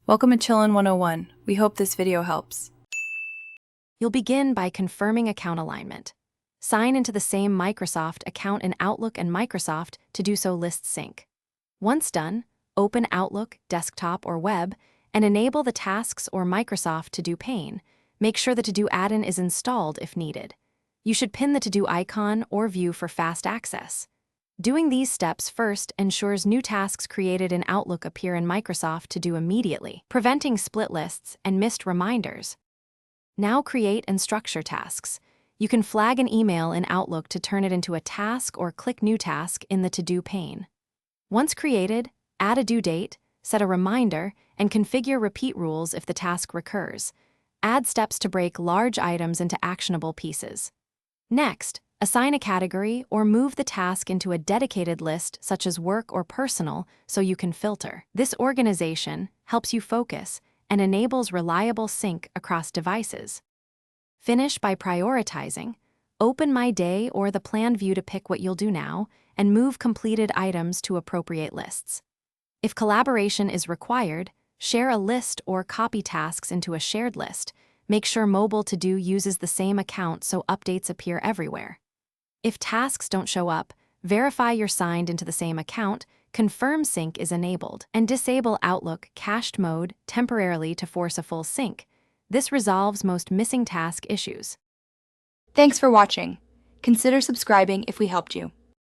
Welcome to Chillin' 101. We hope this video helps. You'll begin by confirming account alignment. Sign into the same Microsoft account in Outlook and Microsoft to do so lists sync. Once done, open Outlook, desktop, or web, and enable the Tasks or Microsoft To-Do pane. Make sure the To-Do add-in is installed if needed. You should pin the To-Do icon or view for fast access. Doing these steps first ensures new tasks created in Outlook appear in Microsoft To-Do immediately, preventing split lists and missed reminders. Now create and structure tasks. You can flag an email in Outlook to turn it into a task or click New Task in the To-Do pane. Once created, add a due date, set a reminder, and configure repeat rules if the task recurs. Add steps to break large items into actionable pieces. Next, assign a category or move the task into a dedicated list such as work or personal so you can filter. This organization helps you focus and enables reliable sync across devices. Finish by prioritizing. Open My Day or the Plan view to pick what you'll do now and move completed items to appropriate lists. If collaboration is required, share a list or copy tasks into a shared list. Make sure Mobile To-Do uses the same account so updates appear everywhere. If tasks don't show up, verify you're signed into the same account, confirm sync is enabled, and disable Outlook cached mode temporarily to force a full sync. This resolves most missing task issues. Thanks for watching. Consider subscribing if we helped you.